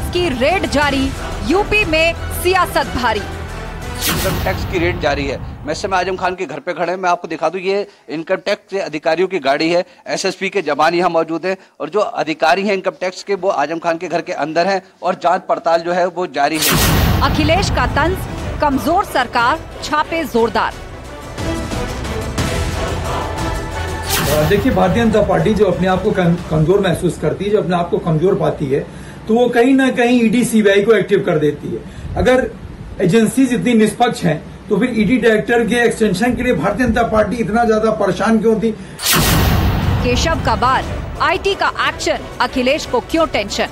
Tax की red जारी, UP में सियासत भारी। इनकम टैक्स की रेड जारी है। मैं इस समय आजम खान के घर पे खड़े हैं। मैं आपको दिखा दूं, ये इनकम टैक्स के अधिकारियों की गाड़ी है। एसएसपी के जवान यहाँ मौजूद हैं और जो अधिकारी हैं इनकम टैक्स के, वो आजम खान के घर के अंदर हैं और जांच पड़ताल जो है वो जारी है। अखिलेश का तंज, कमजोर सरकार, छापे जोरदार। देखिए, भारतीय जनता पार्टी जो अपने आप को कमजोर महसूस करती है, जो अपने आप को कमजोर पाती है, तो वो कहीं ना कहीं ईडी सीबीआई को एक्टिव कर देती है। अगर एजेंसीज इतनी निष्पक्ष हैं तो फिर ईडी डायरेक्टर के एक्सटेंशन के लिए भारतीय जनता पार्टी इतना ज्यादा परेशान क्यों थी? केशव का बार, आईटी का एक्शन, अखिलेश को क्यों टेंशन?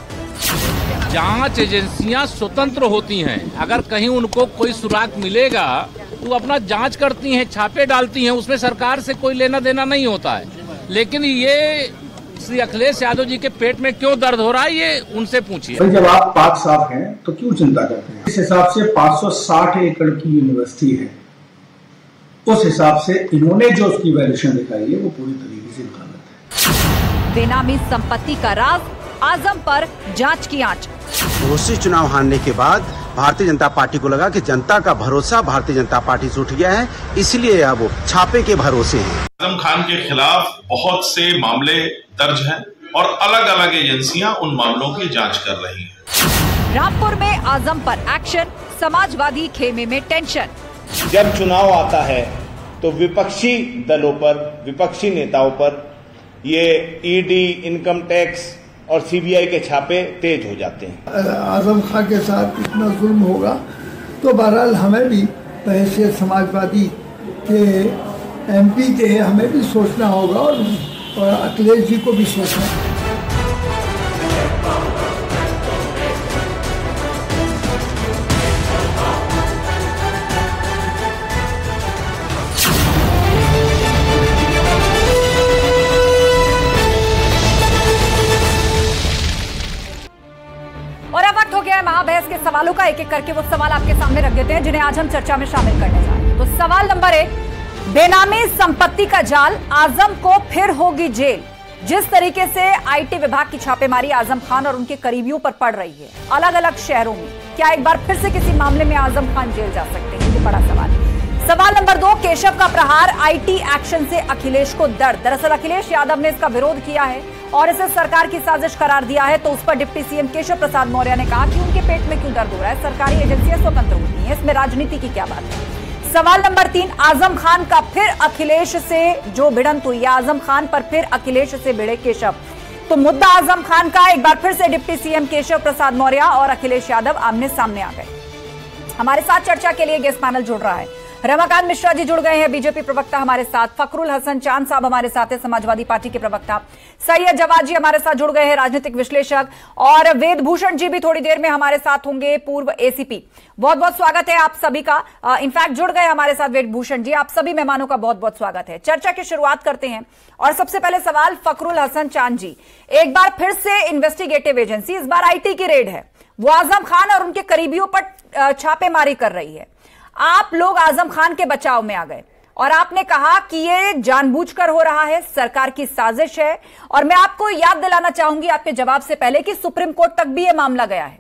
जांच एजेंसियां स्वतंत्र होती हैं। अगर कहीं उनको कोई सुराग मिलेगा तो अपना जांच करती हैं, छापे डालती हैं, उसमें सरकार से कोई लेना देना नहीं होता है। लेकिन ये श्री अखिलेश यादव जी के पेट में क्यों दर्द हो रहा है, ये उनसे पूछिए। जब आप पाक साफ हैं तो क्यों चिंता करते हैं? इस हिसाब से 560 एकड़ की यूनिवर्सिटी है, उस हिसाब से इन्होंने जो उसकी वैल्यूएशन दिखाई है वो पूरी तरीके से गलत है। बेनामी संपत्ति का राज, आजम पर जांच की आंच। घोषी चुनाव हारने के बाद भारतीय जनता पार्टी को लगा कि जनता का भरोसा भारतीय जनता पार्टी से उठ गया है, इसलिए अब वो छापे के भरोसे हैं। आजम खान के खिलाफ बहुत से मामले दर्ज हैं और अलग अलग एजेंसियां उन मामलों की जांच कर रही हैं। रामपुर में आजम पर एक्शन, समाजवादी खेमे में टेंशन। जब चुनाव आता है तो विपक्षी दलों पर, विपक्षी नेताओं पर ये ईडी, इनकम टैक्स और सीबीआई के छापे तेज हो जाते हैं। आजम खान के साथ इतना जुल्म होगा तो बहरहाल हमें भी बहैसियत समाजवादी के एमपी के हमें भी सोचना होगा और अखिलेश जी को भी सोचना है। महाबहस के सवालों का एक एक करके वो सवाल आपके सामने रख देते हैं जिन्हें आज हम चर्चा में शामिल करने जा रहे हैं। तो सवाल नंबर 1, बेनामी संपत्ति का जाल, आजम को फिर होगी जेल। जिस तरीके से आईटी विभाग की छापेमारी आजम खान और उनके करीबियों पर पड़ रही है अलग अलग शहरों में, क्या एक बार फिर से किसी मामले में आजम खान जेल जा सकते हैं? ये बड़ा सवाल है। सवाल नंबर 2, केशव का प्रहार, आईटी एक्शन से अखिलेश को दर्द। दरअसल अखिलेश यादव ने इसका विरोध किया है और इसे सरकार की साजिश करार दिया है, तो उस पर डिप्टी सीएम केशव प्रसाद मौर्य ने कहा कि उनके पेट में क्यों दर्द हो रहा है, सरकारी एजेंसियां स्वतंत्र होती हैं, इसमें राजनीति की क्या बात है। सवाल नंबर 3, आजम खान का फिर अखिलेश से जो भिड़ंत हुई, आजम खान पर फिर अखिलेश से भिड़े केशव, तो मुद्दा आजम खान का। एक बार फिर से डिप्टी सीएम केशव प्रसाद मौर्य और अखिलेश यादव आमने सामने आ गए। हमारे साथ चर्चा के लिए गेस्ट पैनल जुड़ रहा है। रमाकांत मिश्रा जी जुड़ गए हैं, बीजेपी प्रवक्ता हमारे साथ। फखरुल हसन चांद साहब हमारे साथ हैं, समाजवादी पार्टी के प्रवक्ता। सैयद जवाद जी हमारे साथ जुड़ गए हैं, राजनीतिक विश्लेषक। और वेद भूषण जी भी थोड़ी देर में हमारे साथ होंगे, पूर्व एसीपी। बहुत बहुत स्वागत है आप सभी का। इनफैक्ट जुड़ गए हमारे साथ वेद भूषण जी। आप सभी मेहमानों का बहुत बहुत स्वागत है। चर्चा की शुरुआत करते हैं और सबसे पहले सवाल फखरुल हसन चांद जी, एक बार फिर से इन्वेस्टिगेटिव एजेंसी, इस बार आईटी की रेड है, वो आजम खान और उनके करीबियों पर छापेमारी कर रही है। आप लोग आजम खान के बचाव में आ गए और आपने कहा कि ये जानबूझकर हो रहा है, सरकार की साजिश है। और मैं आपको याद दिलाना चाहूंगी आपके जवाब से पहले कि सुप्रीम कोर्ट तक भी ये मामला गया है।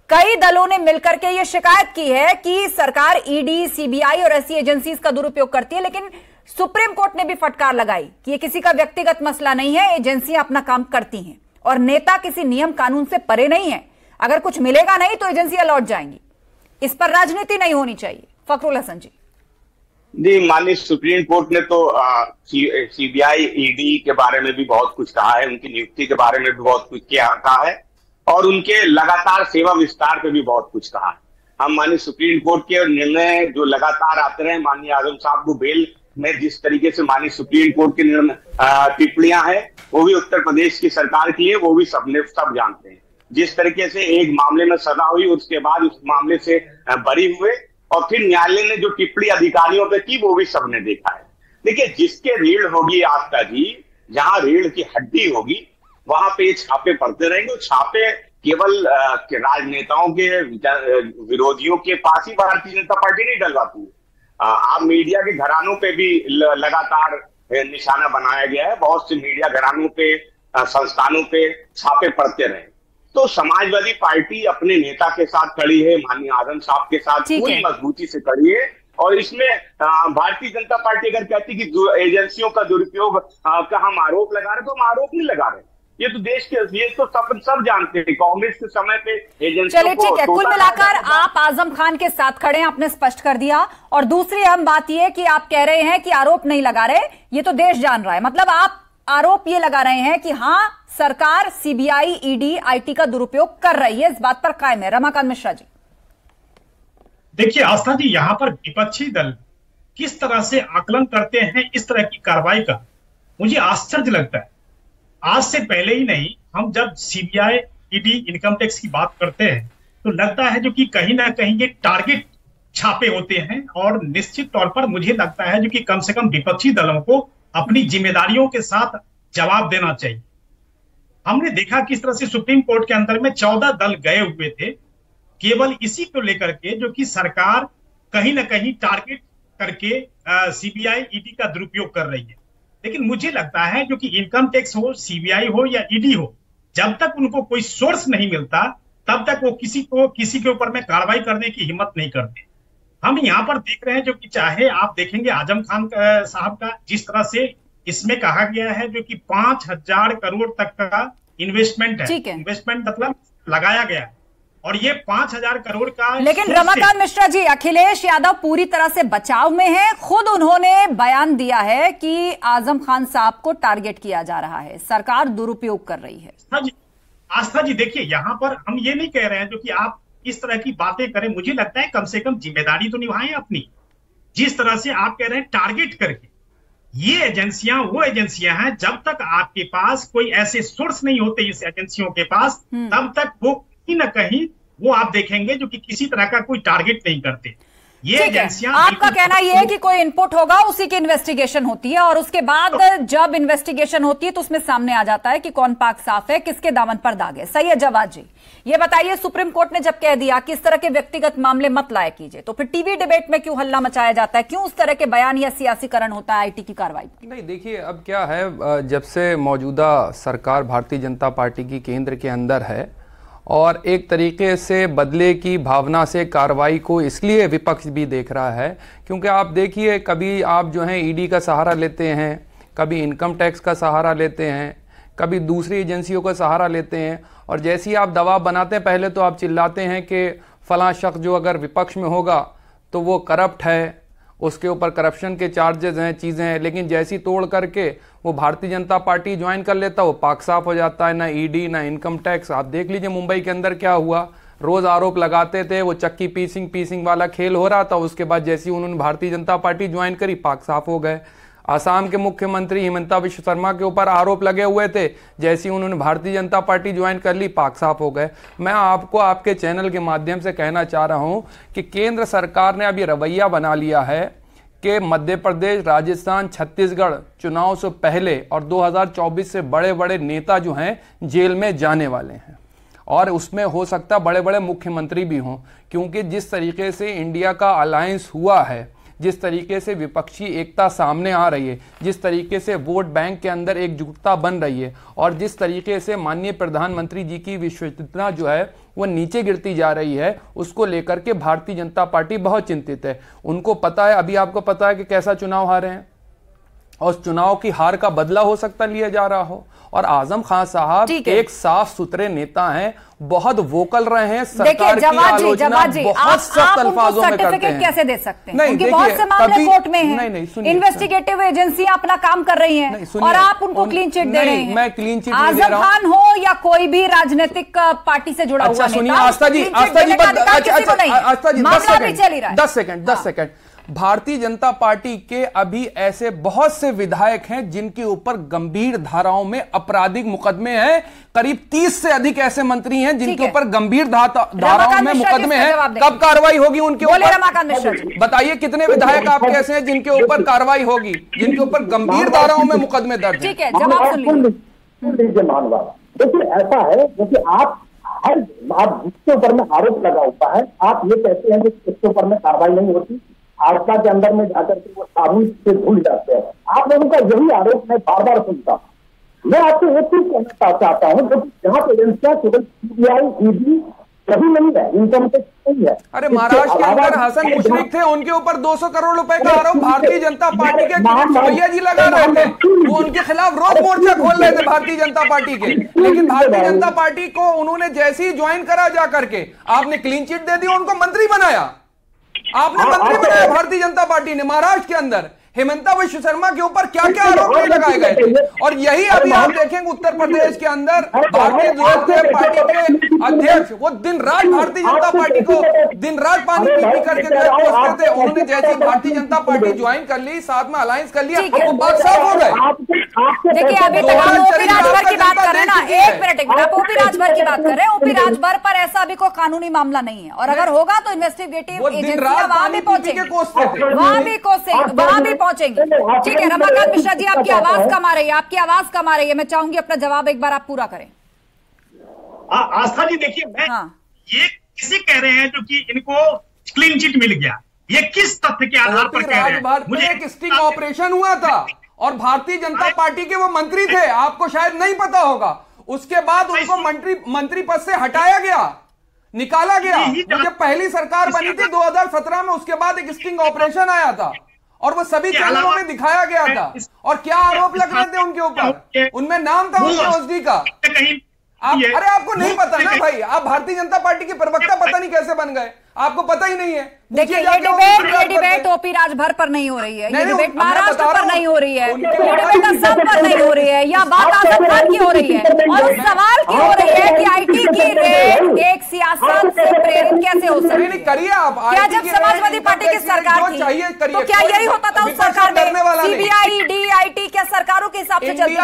कई दलों ने मिलकर के ये शिकायत की है कि सरकार ईडी, सीबीआई और ऐसी एजेंसीज का दुरुपयोग करती है, लेकिन सुप्रीम कोर्ट ने भी फटकार लगाई कि ये किसी का व्यक्तिगत मसला नहीं है, एजेंसियां अपना काम करती हैं और नेता किसी नियम कानून से परे नहीं है। अगर कुछ मिलेगा नहीं तो एजेंसियां लौट जाएंगी, इस पर राजनीति नहीं होनी चाहिए। फखरुल हसन जी। जी, माननीय सुप्रीम कोर्ट ने तो सीबीआई, ईडी के बारे में भी बहुत कुछ कहा है, उनकी नियुक्ति के बारे में भी बहुत कुछ कहा है और उनके लगातार सेवा विस्तार पे भी बहुत कुछ कहा है। हम माननीय सुप्रीम कोर्ट के निर्णय जो लगातार आते रहे, माननीय आजम साहब को बेल में जिस तरीके से माननीय सुप्रीम कोर्ट के निर्णय टिप्पणियां हैं, वो भी उत्तर प्रदेश की सरकार की है, वो भी सब जानते हैं। जिस तरीके से एक मामले में सजा हुई, उसके बाद उस मामले से बरी हुए और फिर न्यायालय ने जो टिप्पणी अधिकारियों पे की, वो भी सबने देखा है। देखिए, जिसके रीढ़ होगी आस्था जी, जहां रीढ़ की हड्डी होगी वहां पे छापे पड़ते रहेंगे। छापे केवल राजनेताओं के विरोधियों के पास ही भारतीय जनता पार्टी नहीं डलवाती है। आप मीडिया के घरानों पे भी लगातार निशाना बनाया गया है। बहुत से मीडिया घरानों पे, संस्थानों पे छापे पड़ते रहे। तो समाजवादी पार्टी अपने नेता के साथ खड़ी है, माननीय आजम साहब के साथ पूरी मजबूती से खड़ी है। और इसमें भारतीय जनता पार्टी अगर कहती कि एजेंसियों का दुरुपयोग का हम आरोप लगा रहे, तो हम आरोप नहीं लगा रहे। ये तो देश के, ये तो सब जानते हैं। कांग्रेस के समय पे एजेंसियों चलिए ठीक है, कुल मिलाकर आप आजम खान के साथ खड़े हैं, आपने स्पष्ट कर दिया। और दूसरी अहम बात यह कि आप कह रहे हैं कि आरोप नहीं लगा रहे, ये तो देश जान रहा है। मतलब आप आरोप ये लगा रहे हैं कि हाँ, सरकार सीबीआई, ईडी, आईटी का दुरुपयोग कर रही है, इस बात पर कायम है। रमाकांत मिश्रा जी, देखिए आस्था जी, यहां पर विपक्षी दल किस तरह से आकलन करते हैं इस तरह की कार्रवाई का, मुझे आश्चर्य लगता है। आज से पहले ही नहीं, हम जब सीबीआई, ईडी, इनकम टैक्स की बात करते हैं तो लगता है जो कि कहीं ना कहीं ये टारगेट छापे होते हैं। और निश्चित तौर पर मुझे लगता है जो कि कम से कम विपक्षी दलों को अपनी जिम्मेदारियों के साथ जवाब देना चाहिए। हमने देखा किस तरह से सुप्रीम कोर्ट के अंदर में 14 दल गए हुए थे, केवल इसी को लेकर के जो कि सरकार कहीं ना कहीं टारगेट करके सीबीआई, ईडी का दुरुपयोग कर रही है। लेकिन मुझे लगता है जो कि इनकम टैक्स हो, सीबीआई हो या ईडी हो, जब तक उनको कोई सोर्स नहीं मिलता तब तक वो किसी के ऊपर में कार्रवाई करने की हिम्मत नहीं करते। हम यहाँ पर देख रहे हैं जो कि चाहे आप देखेंगे आजम खान साहब का जिस तरह से इसमें कहा गया है जो कि 5,000 करोड़ तक का इन्वेस्टमेंट है, इन्वेस्टमेंट मतलब लगाया गया है, और ये 5,000 करोड़ का। लेकिन रमाकांत मिश्रा जी, अखिलेश यादव पूरी तरह से बचाव में है। खुद उन्होंने बयान दिया है कि आजम खान साहब को टारगेट किया जा रहा है, सरकार दुरुपयोग कर रही है। आस्था जी, देखिए यहाँ पर हम ये नहीं कह रहे हैं जो कि आप इस तरह की बातें करें। मुझे लगता है कम से कम जिम्मेदारी तो निभाएं अपनी। जिस तरह से आप कह रहे हैं टारगेट करके, ये एजेंसियां वो एजेंसियां हैं, जब तक आपके पास कोई ऐसे सोर्स नहीं होते इस एजेंसियों के पास, तब तक वो कहीं ना कहीं वो आप देखेंगे जो कि किसी तरह का कोई टारगेट नहीं करते। ये एजेंसियां, आपका कहना यह है कि कोई इनपुट होगा, उसी की इन्वेस्टिगेशन होती है, और उसके बाद जब इन्वेस्टिगेशन होती है तो उसमें सामने आ जाता है कि कौन पाक साफ है, किसके दामन पर दाग है। सही है जवाद जी, ये बताइए, सुप्रीम कोर्ट ने जब कह दिया कि इस तरह के व्यक्तिगत मामले मत लाया कीजिए, तो फिर टीवी डिबेट में क्यों हल्ला मचाया जाता है, क्यों उस तरह के बयान या सियासीकरण होता है आईटी की कार्रवाई? नहीं, देखिए अब क्या है, जब से मौजूदा सरकार भारतीय जनता पार्टी की केंद्र के अंदर है और एक तरीके से बदले की भावना से कार्रवाई को इसलिए विपक्ष भी देख रहा है क्योंकि आप देखिए, कभी आप जो है ईडी का सहारा लेते हैं, कभी इनकम टैक्स का सहारा लेते हैं, कभी दूसरी एजेंसियों का सहारा लेते हैं, और जैसे ही आप दबाव बनाते हैं पहले तो आप चिल्लाते हैं कि फलां शख्स जो अगर विपक्ष में होगा तो वो करप्ट है, उसके ऊपर करप्शन के चार्जेस हैं, चीज़ें हैं, लेकिन जैसी तोड़ करके वो भारतीय जनता पार्टी ज्वाइन कर लेता, वो पाक साफ हो जाता है। ना ईडी ना इनकम टैक्स। आप देख लीजिए मुंबई के अंदर क्या हुआ, रोज आरोप लगाते थे, वो चक्की पीसिंग वाला खेल हो रहा था, उसके बाद जैसे ही उन्होंने भारतीय जनता पार्टी ज्वाइन करी, पाक साफ हो गए। आसाम के मुख्यमंत्री हिमंता विश्व शर्मा के ऊपर आरोप लगे हुए थे, जैसे ही उन्होंने भारतीय जनता पार्टी ज्वाइन कर ली, पाक साफ हो गए। मैं आपको आपके चैनल के माध्यम से कहना चाह रहा हूं कि केंद्र सरकार ने अब ये रवैया बना लिया है कि मध्य प्रदेश, राजस्थान, छत्तीसगढ़ चुनाव से पहले और 2024 से बड़े बड़े नेता जो हैं जेल में जाने वाले हैं, और उसमें हो सकता बड़े बड़े मुख्यमंत्री भी हों, क्योंकि जिस तरीके से इंडिया का अलायंस हुआ है, जिस तरीके से विपक्षी एकता सामने आ रही है, जिस तरीके से वोट बैंक के अंदर एकजुटता बन रही है, और जिस तरीके से माननीय प्रधानमंत्री जी की विश्वसनीयता जो है वो नीचे गिरती जा रही है, उसको लेकर के भारतीय जनता पार्टी बहुत चिंतित है। उनको पता है, अभी आपको पता है कि कैसा चुनाव हारे हैं, और उस चुनाव की हार का बदला हो सकता लिया जा रहा हो। और आजम खान साहब एक साफ सुथरे नेता हैं, बहुत वोकल रहे हैं, सरकार की आलोचना बहुत सख्त अल्फाजों में करते हैं। कैसे दे सकते हैं? उनके बहुत से मामले कोर्ट में हैं, इन्वेस्टिगेटिव एजेंसियां अपना काम कर रही हैं, और आप उनको क्लीन चिट दे रहे हैं। मैं क्लीन चिट आजम खान हो या कोई भी राजनीतिक पार्टी से जुड़ा हुआ, सुनिए आस्था जी 10 सेकंड। भारतीय जनता पार्टी के अभी ऐसे बहुत से विधायक हैं जिनके ऊपर गंभीर धाराओं में आपराधिक मुकदमे हैं, करीब 30 से अधिक ऐसे मंत्री हैं जिनके ऊपर गंभीर धाराओं में मुकदमे हैं। कब कार्रवाई होगी उनके ऊपर? बताइए कितने विधायक आपके ऐसे हैं जिनके ऊपर कार्रवाई होगी, जिनके ऊपर गंभीर धाराओं में मुकदमे दर्ज हैं? देखिए ऐसा है क्योंकि आप जिसके ऊपर में आरोप लगा हुआ है, आप ये कहते हैं कि इसके ऊपर में कार्रवाई नहीं होती, आस्था के अंदर में जाकर के वो साबुन से धुल जाते हैं। आप लोगों का यही आरोप मैं बार बार सुनता हूँ मैं आपको एक चीज कहना चाहता हूँ, जहाँ पे एजेंसियां केवल CBI, ED सही नहीं है, इनकम टैक्स नहीं है। अरे महाराष्ट्र के अंदर हसन मुशरिक थे, उनके ऊपर 200 करोड़ रुपए का आरोप भारतीय जनता पार्टी के भैया जी लगा रहे थे। वो उनके खिलाफ रोड मोर्चा खोल रहे थे भारतीय जनता पार्टी के, लेकिन भारतीय जनता पार्टी को उन्होंने जैसे ही ज्वाइन करा जा करके आपने क्लीन चिट दे दी, उनको मंत्री बनाया। आपने मंत्री बनाया भारतीय जनता पार्टी ने। महाराष्ट्र के अंदर हेमंता विश्व शर्मा के ऊपर क्या क्या आरोप लगाए गए थे, और यही अभी आप देखेंगे उत्तर प्रदेश के अंदर भारतीय जनता पार्टी के अध्यक्ष वो दिन रात भारतीय जनता पार्टी को दिन रात पानी पी करके पहुंचते थे। उन्होंने जैसे भारतीय जनता पार्टी ज्वाइन कर ली, साथ में अलायंस कर लिया, वो बात साफ हो गए। देखिए अभी तक हम ओपी राजभर की बात कर रहे हैं ना, एक मिनट आप ओपी राजभर की बात कर रहे हैं। ओपी राजभर पर ऐसा अभी कोई कानूनी मामला नहीं है, और अगर होगा तो इन्वेस्टिगेटिव एजेंसियां वहां भी पहुंचेंगी, वहां भी पहुंचेंगे। ठीक है रमाकांत मिश्रा जी, आपकी आवाज कम आ रही है, आपकी आवाज कम आ रही है। मैं चाहूंगी अपना जवाब एक बार आप पूरा करें। आस्था जी देखिए, मैं ये किसे कह रहे हैं जो कि इनको क्लीन चिट मिल गया, ये किस तथ्य के आधार पर कह रहे हैं? मुझे एक स्टिंग ऑपरेशन हुआ था और भारतीय जनता पार्टी के वो मंत्री थे, आपको शायद नहीं पता होगा। उसके बाद उनको मंत्री पद से हटाया गया, निकाला गया। मुझे पहली सरकार बनी थी 2017 में, उसके बाद एक स्टिंग ऑपरेशन आया था और वो सभी चैनलों में दिखाया गया था। और क्या आरोप लग रहे थे उनके ऊपर, उनमें नाम था उनके ओएसडी का। अरे आपको नहीं पता ना भाई, आप भारतीय जनता पार्टी के प्रवक्ता पता नहीं कैसे बन गए, आपको पता ही नहीं है। देखिए ये डिबेट ओपी राजभर पर नहीं हो रही है, ये डिबेट महाराष्ट्र पर नहीं हो रही है, ये डिबेट असम पर नहीं हो रही है, या बात आजम खान की हो रही है, और उस सवाल की हो रही है कि आईटी की रेड एक सियासत से प्रेरित कैसे हो सकती है? करिए आप। क्या जब समाजवादी पार्टी की सरकार थी तो क्या यही होता था उस सरकार में? CBI, ED, IT क्या सरकारों के हिसाब से चलती थी?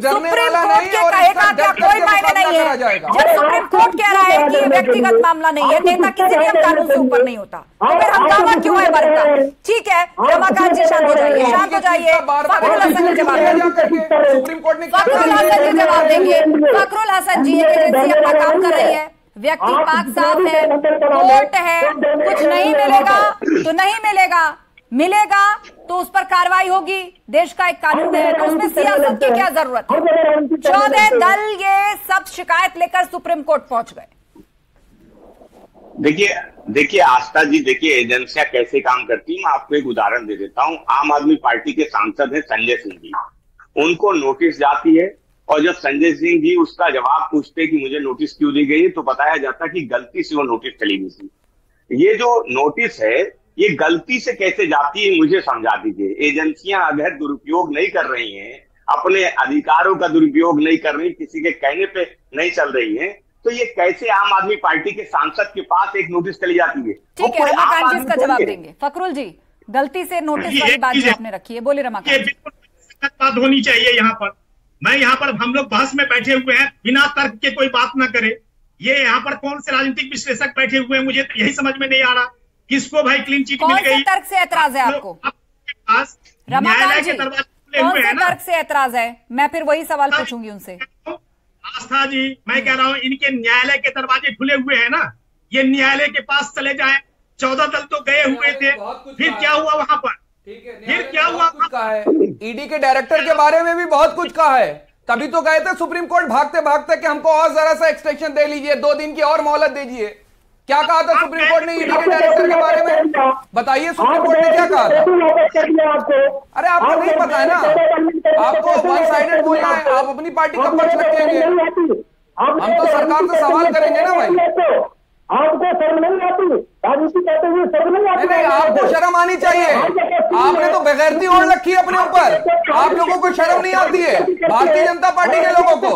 सुप्रीम कोर्ट के कहेगा क्या कोई मायने नहीं है। जब सुप्रीम कोर्ट कह रहा है कि व्यक्तिगत मामला नहीं है, नेता किसी नियम कानून से ऊपर नहीं होता, तो फिर हंगामा क्यों है बढ़ता? ठीक है रमाकांत जी, शांत हो जाइए, शांत हो जाइए। फखरुल हसन जी जवाब देंगे, सुप्रीम कोर्ट ने फखरुल हसन जी जवाब देंगे। फखरुल हसन जी, एक एजेंसी अपना काम कर रही है, व्यक्ति पाक साफ है, कोर्ट है, कुछ नहीं मिलेगा तो नहीं मिलेगा, मिलेगा तो उस पर कार्रवाई होगी। देश का एक कानून है, तो उसमें सियासत की क्या जरूरत है? 14 दल ये सब शिकायत लेकर सुप्रीम कोर्ट पहुंच गए। देखिए आस्था जी, देखिए एजेंसियां कैसे काम करती हैं, मैं आपको एक उदाहरण दे देता हूं। आम आदमी पार्टी के सांसद हैं संजय सिंह जी, उनको नोटिस जाती है और जब संजय सिंह जी उसका जवाब पूछते कि मुझे नोटिस क्यों दी गई है, तो बताया जाता कि गलती से वो नोटिस चली गई थी। ये जो नोटिस है ये गलती से कैसे जाती है मुझे समझा दीजिए। एजेंसियां अगर दुरुपयोग नहीं कर रही हैं, अपने अधिकारों का दुरुपयोग नहीं कर रही, किसी के कहने पे नहीं चल रही हैं, तो ये कैसे आम आदमी पार्टी के सांसद के पास एक नोटिस चली जाती है? ठीक है रमाकांत जी इसका जवाब देंगे। फखरुल जी, गलती से नोटिस वाली बात जो आपने रखी है, बोले रमाकांत। ये बिल्कुल बात होनी चाहिए यहाँ पर। मैं यहाँ पर हम लोग बहस में बैठे हुए हैं, बिना तर्क के कोई बात ना करे। ये यहाँ पर कौन से राजनीतिक विश्लेषक बैठे हुए हैं, मुझे तो यही समझ में नहीं आ रहा। किसको भाई क्लीन चिट मिल गई? कौन से तर्क से ऐतराज है आपको रमाकांत जी? कौन से तर्क से ऐतराज है? मैं फिर वही सवाल पूछूंगी उनसे। आस्था जी, मैं कह रहा हूँ इनके न्यायालय के दरवाजे खुले हुए हैं ना, ये न्यायालय के पास चले जाएं। 14 दल तो गए हुए थे, फिर क्या हुआ वहां पर? फिर क्या हुआ? ईडी के डायरेक्टर के बारे में भी बहुत कुछ कहा है, तभी तो गए थे सुप्रीम कोर्ट भागते भागते कि हमको और जरा सा एक्सटेंशन दे लीजिए, 2 दिन की और मोहलत दीजिए। क्या कहा था सुप्रीम कोर्ट ने ईडी के डायरेक्टर के बारे में? बताइए सुप्रीम कोर्ट ने क्या कहा था? अरे आपको नहीं पता है ना, आपको वन साइडेड बोलना है, आप अपनी पार्टी का पक्ष रखेंगे, हम तो सरकार से सवाल करेंगे ना भाई। आपको शर्म नहीं आती? राजनीति करते हुए शर्म नहीं आती? नहीं, आपको शर्म आनी चाहिए। आपने तो बेगैरती ओढ़ रखी है अपने ऊपर, आप लोगों को शर्म नहीं आती है? भारतीय जनता पार्टी के लोगों को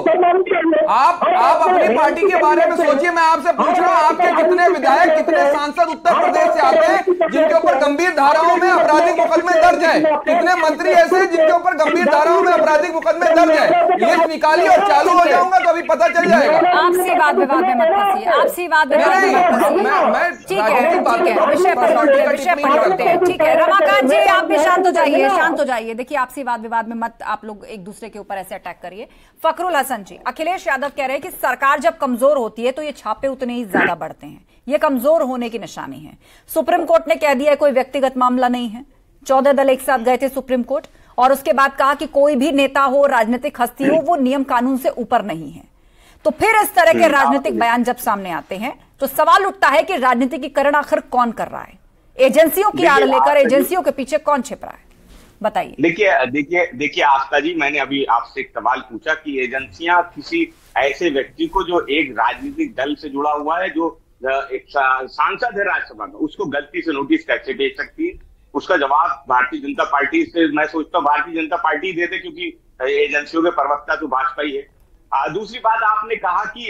आप अपनी पार्टी के बारे में सोचिए। मैं आपसे पूछ रहा हूँ, आपके कितने विधायक, कितने सांसद उत्तर प्रदेश से आते हैं जिनके ऊपर गंभीर धाराओं में आपराधिक मुकदमे दर्ज है? कितने मंत्री ऐसे हैं जिनके ऊपर गंभीर धाराओं में आपराधिक मुकदमे दर्ज है? लिस्ट निकालिए और चालू हो जाऊंगा तो अभी पता चल जाएगा। आपसी वाद विवाद में मत फंसिए, आपसी वाद विवाद में मत फंसिए। ठीक है, विषय पर लौटते हैं। ठीक है रमाकांत जी, आप भी शांत हो जाइए, शांत हो जाइए। देखिए आपसी वाद विवाद में मत आप लोग एक दूसरे के ऊपर ऐसे अटैक करिए। फखरुल हसन जी, अखिलेश यादव कह रहे हैं कि सरकार जब कमजोर होती है तो ये छापे उतने ही ज्यादा बढ़ते हैं, ये कमजोर होने की निशानी है। सुप्रीम कोर्ट ने कह दिया है कोई व्यक्तिगत मामला नहीं है, 14 दल एक साथ गए थे सुप्रीम कोर्ट, और उसके बाद कहा कि कोई भी नेता हो, राजनीतिक हस्ती हो, वो नियम कानून से ऊपर नहीं है। तो फिर इस तरह के राजनीतिक बयान जब सामने आते हैं तो सवाल उठता है कि राजनीतिकीकरण आखिर कौन कर रहा है, एजेंसियों की आड़ लेकर एजेंसियों के पीछे कौन छिप रहा है, बताइए। देखिए आस्था जी, मैंने अभी आपसे एक सवाल पूछा कि एजेंसियां किसी ऐसे व्यक्ति को जो एक राजनीतिक दल से जुड़ा हुआ है, जो एक सांसद है राज्यसभा में, उसको गलती से नोटिस कैसे भेज सकती है? उसका जवाब भारतीय जनता पार्टी से, मैं सोचता हूँ भारतीय जनता पार्टी देते, क्योंकि एजेंसियों के प्रवक्ता तो भाजपा ही है। दूसरी बात, आपने कहा कि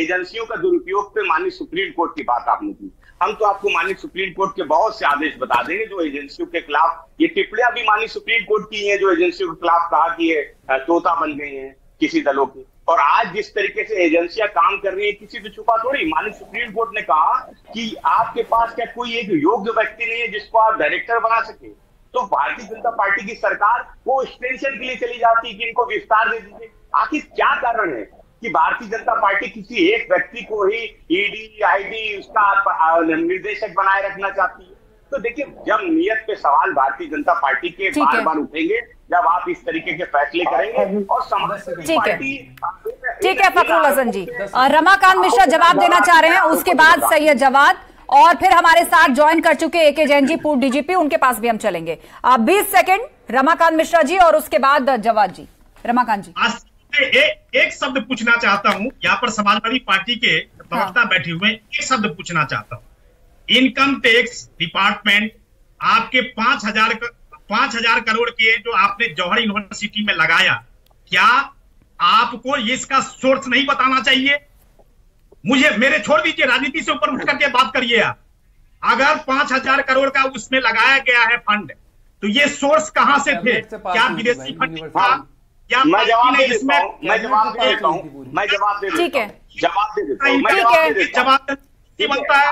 एजेंसियों का दुरुपयोग पे माननीय सुप्रीम कोर्ट की बात आपने की। हम तो आपको माननीय सुप्रीम कोर्ट के बहुत से आदेश बता देंगे जो एजेंसियों के खिलाफ, ये टिप्पणियां भी माननीय सुप्रीम कोर्ट की हैं जो एजेंसियों के खिलाफ कहा कि ये तोता बन गए हैं किसी दलों के। और आज जिस तरीके से एजेंसियां काम कर रही है, किसी से छुपा थोड़ी। माननीय सुप्रीम कोर्ट ने कहा कि आपके पास क्या कोई एक योग्य व्यक्ति नहीं है जिसको आप डायरेक्टर बना सके? तो भारतीय जनता पार्टी की सरकार वो एक्सटेंशन के लिए चली जाती है कि इनको विस्तार दे दीजिए। आखिर क्या कारण है कि भारतीय जनता पार्टी किसी एक व्यक्ति को ही ईडी, आईडी उसका निर्देशक बनाए रखना चाहती है? तो देखिए, जब नियत पे सवाल भारतीय जनता पार्टी के बार बार उठेंगे, जब आप इस तरीके के फैसले करेंगे और समाजवादी पार्टी। ठीक है फखरुल हसन जी, रमाकांत मिश्रा जवाब देना चाह रहे हैं, उसके बाद सैयद जवाद, और फिर हमारे साथ ज्वाइन कर चुके एके जैन जी, पूर्व डीजीपी, उनके पास भी हम चलेंगे। 20 सेकंड रमाकांत मिश्रा जी और उसके बाद जवाद जी। रमाकांत जी, एक शब्द पूछना चाहता हूं, यहाँ पर समाजवादी पार्टी के प्रवक्ता बैठे हुए हैं, एक शब्द पूछना चाहता हूं। इनकम टैक्स डिपार्टमेंट आपके 5,000 करोड़ के जो आपने जौहर यूनिवर्सिटी में लगाया, क्या आपको इसका सोर्स नहीं बताना चाहिए? मेरे छोड़ दीजिए, राजनीति से ऊपर उठ करके बात करिए आप। अगर 5,000 करोड़ का उसमें लगाया गया है फंड, तो ये सोर्स कहां से थे? क्या विदेशी फंड था? मैं जवाब दे देता हूं। ठीक है, जवाब दे देता हूं। जवाब बनता है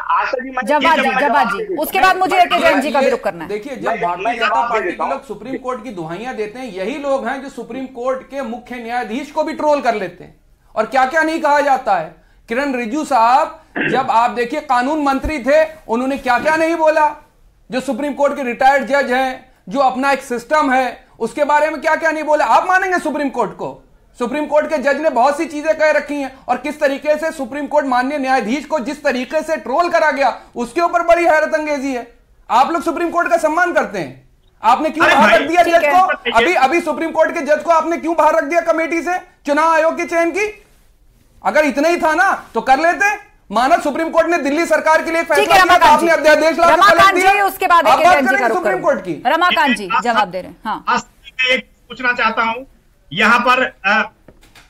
जवाब जी, उसके बाद मुझे एके जैन जी का भी रुख करना है। देखिए, जब भारतीय जनता पार्टी के लोग सुप्रीम कोर्ट की दुहाइयां देते हैं, यही लोग हैं जो सुप्रीम कोर्ट के मुख्य न्यायाधीश को भी ट्रोल कर लेते हैं। और क्या क्या नहीं कहा जाता है। किरण रिजिजू साहब, जब आप देखिए कानून मंत्री थे, उन्होंने क्या क्या नहीं बोला। जो सुप्रीम कोर्ट के रिटायर्ड जज हैं, जो अपना एक सिस्टम है, उसके बारे में क्या क्या नहीं बोला। आप मानेंगे सुप्रीम कोर्ट को? सुप्रीम कोर्ट के जज ने बहुत सी चीजें कह रखी हैं, और किस तरीके से सुप्रीम कोर्ट माननीय न्यायाधीश को जिस तरीके से ट्रोल करा गया, उसके ऊपर बड़ी हैरत अंगेजी है। आप लोग सुप्रीम कोर्ट का सम्मान करते हैं, आपने क्यों बाहर रख दिया जज को? अभी सुप्रीम कोर्ट के जज को आपने क्यों बाहर रख दिया कमेटी से, चुनाव आयोग की चयन की? अगर इतना ही था ना तो कर लेते। माना सुप्रीम कोर्ट ने दिल्ली सरकार के लिए फैसला किया, आपने अध्यादेश ला के पलट दिया। उसके बाद सुप्रीम कोर्ट की रमाकांत जी जवाब दे रहे हैं। हाँ, एक पूछना चाहता हूं, यहाँ पर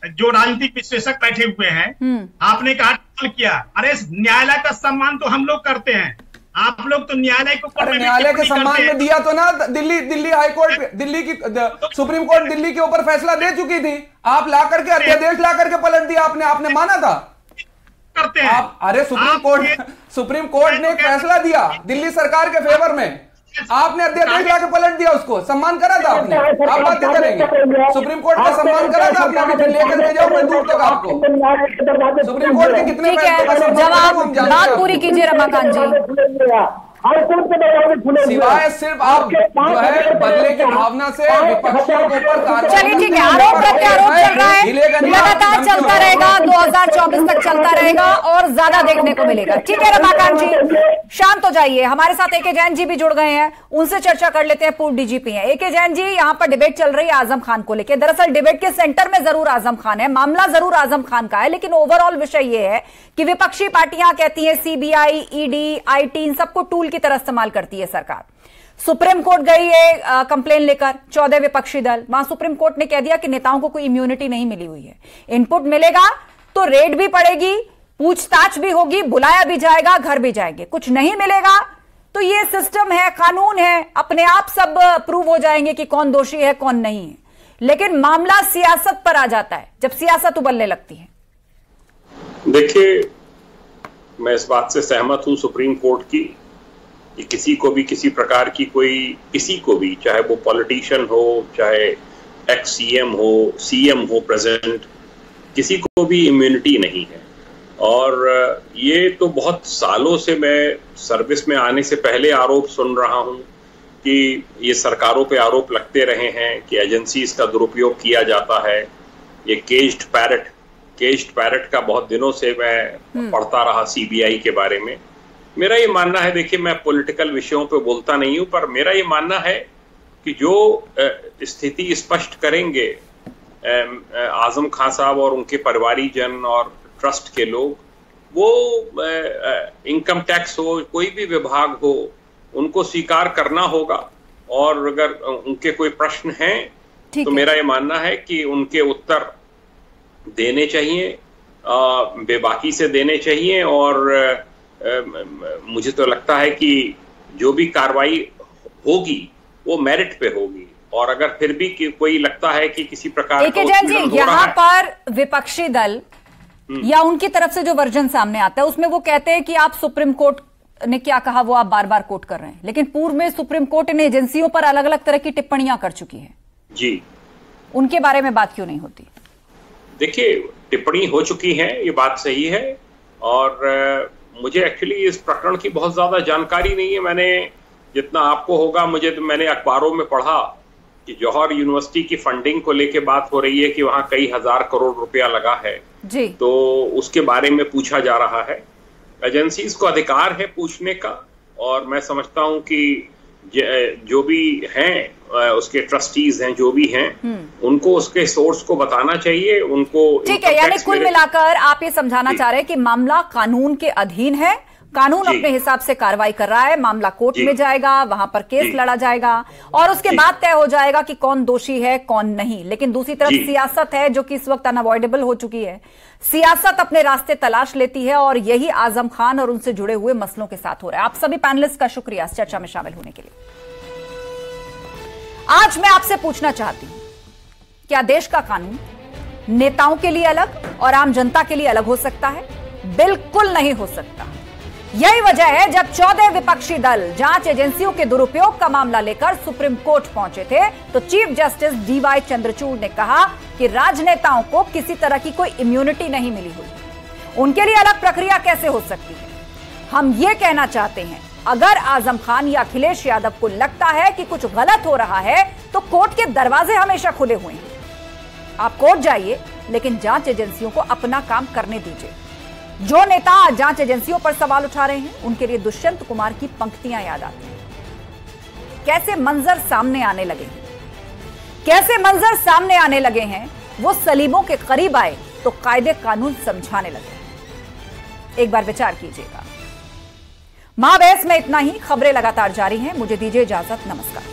जो राजनीतिक विश्लेषक बैठे हुए हैं, आपने कहा किया, अरे न्यायालय का सम्मान तो हम लोग करते हैं, आप लोग तो न्यायालय को न्यायालय के सम्मान में दिया तो ना। दिल्ली हाई कोर्ट, दिल्ली की सुप्रीम कोर्ट दिल्ली के ऊपर फैसला दे चुकी थी, आप ला करके अध्यादेश ला करके पलट दिया। आपने माना था करते हैं आप? अरे सुप्रीम कोर्ट ने एक फैसला दिया दिल्ली सरकार के फेवर में, आपने अध्यादेश लाके पलट दिया, उसको सम्मान करा था आपने। आप बातें करेंगे, सुप्रीम कोर्ट का सम्मान करा था आपने, लेकर के जाओ मैं दूर तक आपको। सुप्रीम कोर्ट के कितने जवाब बात पूरी कीजिए रमाकांत जी। सिवाय सिर्फ आप जो है बदले की भावना से विपक्षियों के ऊपर। चलिए ठीक है, आरोप प्रत्यारोप चल रहा है, लगातार चलता रहेगा, 2024 तक चलता रहेगा और ज्यादा देखने को मिलेगा। ठीक है रमाकांत जी, शांत हो जाइए। हमारे साथ एके जैन जी भी जुड़ गए हैं, उनसे चर्चा कर लेते हैं। पूर्व डीजीपी हैं एके जैन जी। यहाँ पर डिबेट चल रही है आजम खान को लेकर। दरअसल डिबेट के सेंटर में जरूर आजम खान है, मामला जरूर आजम खान का है, लेकिन ओवरऑल विषय यह है कि विपक्षी पार्टियां कहती हैं सीबीआई, ईडी, आईटी, इन सबको टूल की तरह इस्तेमाल करती है सरकार। सुप्रीम कोर्ट गई है कंप्लेन लेकर, 14 विपक्षी दल, वहां सुप्रीम कोर्ट ने कह दिया कि नेताओं को कोई इम्यूनिटी नहीं मिली हुई है। इनपुट मिलेगा तो रेड भी पड़ेगी, पूछताछ भी होगी, बुलाया भी जाएगा, घर भी जाएंगे। कुछ नहीं मिलेगा तो ये सिस्टम है, कानून है, अपने आप सब प्रूव हो जाएंगे कि कौन दोषी है कौन नहीं है। लेकिन मामला सियासत पर आ जाता है जब सियासत उबलने लगती है। देखिए, मैं इस बात से सहमत हूं सुप्रीम कोर्ट की कि किसी को भी किसी प्रकार की किसी को भी, चाहे वो पॉलिटिशियन हो, चाहे एक्स सीएम हो, सीएम हो प्रेजेंट, किसी को भी इम्यूनिटी नहीं है। और ये तो बहुत सालों से मैं सर्विस में आने से पहले आरोप सुन रहा हूं कि ये सरकारों पे आरोप लगते रहे हैं कि एजेंसीज का दुरुपयोग किया जाता है। ये केज्ड पैरट का बहुत दिनों से मैं पढ़ता रहा सीबीआई के बारे में। मेरा ये मानना है, देखिए मैं पॉलिटिकल विषयों पे बोलता नहीं हूं, पर मेरा ये मानना है कि जो स्थिति स्पष्ट करेंगे आजम खान साहब और उनके परिवारीजन और ट्रस्ट के लोग, वो इनकम टैक्स हो, कोई भी विभाग हो, उनको स्वीकार करना होगा। और अगर उनके कोई प्रश्न हैं तो मेरा ये मानना है कि उनके उत्तर देने चाहिए, बेबाकी से देने चाहिए। और मुझे तो लगता है कि जो भी कार्रवाई होगी वो मेरिट पे होगी। और अगर फिर भी कोई लगता है कि किसी प्रकार का जैन जी, यहाँ पर विपक्षी दल या उनकी तरफ से जो वर्जन सामने आता है उसमें वो कहते हैं कि आप सुप्रीम कोर्ट ने क्या कहा वो आप बार बार कोट कर रहे हैं, लेकिन पूर्व में सुप्रीम कोर्ट इन एजेंसियों पर अलग अलग तरह की टिप्पणियां कर चुकी है जी। उनके बारे में बात क्यों नहीं होती? देखिए, टिप्पणी हो चुकी है, ये बात सही है। और मुझे एक्चुअली इस प्रकरण की बहुत ज्यादा जानकारी नहीं है। मैंने जितना आपको होगा, मैंने अखबारों में पढ़ा कि जौहर यूनिवर्सिटी की फंडिंग को लेके बात हो रही है कि वहां कई हजार करोड़ रुपया लगा है जी। तो उसके बारे में पूछा जा रहा है। एजेंसीज को अधिकार है पूछने का, और मैं समझता हूं कि जो भी हैं उसके ट्रस्टीज हैं, जो भी हैं, उनको उसके सोर्स को बताना चाहिए उनको। ठीक है, यानी कुल मिलाकर आप ये समझाना चाह रहे हैं कि मामला कानून के अधीन है, कानून अपने हिसाब से कार्रवाई कर रहा है, मामला कोर्ट में जाएगा, वहां पर केस लड़ा जाएगा और उसके बाद तय हो जाएगा कि कौन दोषी है कौन नहीं। लेकिन दूसरी तरफ सियासत है जो कि इस वक्त अनअवॉइडेबल हो चुकी है। सियासत अपने रास्ते तलाश लेती है और यही आजम खान और उनसे जुड़े हुए मसलों के साथ हो रहा है। आप सभी पैनलिस्ट का शुक्रिया इस चर्चा में शामिल होने के लिए। आज मैं आपसे पूछना चाहती हूं, क्या देश का कानून नेताओं के लिए अलग और आम जनता के लिए अलग हो सकता है? बिल्कुल नहीं हो सकता। यही वजह है जब 14 विपक्षी दल जांच एजेंसियों के दुरुपयोग का मामला लेकर सुप्रीम कोर्ट पहुंचे थे तो चीफ जस्टिस डीवाई चंद्रचूड़ ने कहा कि राजनेताओं को किसी तरह की कोई इम्यूनिटी नहीं मिली हुई, उनके लिए अलग प्रक्रिया कैसे हो सकती है? हम ये कहना चाहते हैं, अगर आजम खान या अखिलेश यादव को लगता है कि कुछ गलत हो रहा है तो कोर्ट के दरवाजे हमेशा खुले हुए हैं। आप कोर्ट जाइए, लेकिन जांच एजेंसियों को अपना काम करने दीजिए। जो नेता आज जांच एजेंसियों पर सवाल उठा रहे हैं उनके लिए दुष्यंत कुमार की पंक्तियां याद आती हैं। कैसे मंजर सामने आने लगे हैं, कैसे मंजर सामने आने लगे हैं। वो सलीबों के करीब आए तो कायदे कानून समझाने लगे। एक बार विचार कीजिएगा। महाबहस में इतना ही। खबरें लगातार जारी हैं, मुझे दीजिए इजाजत। नमस्कार।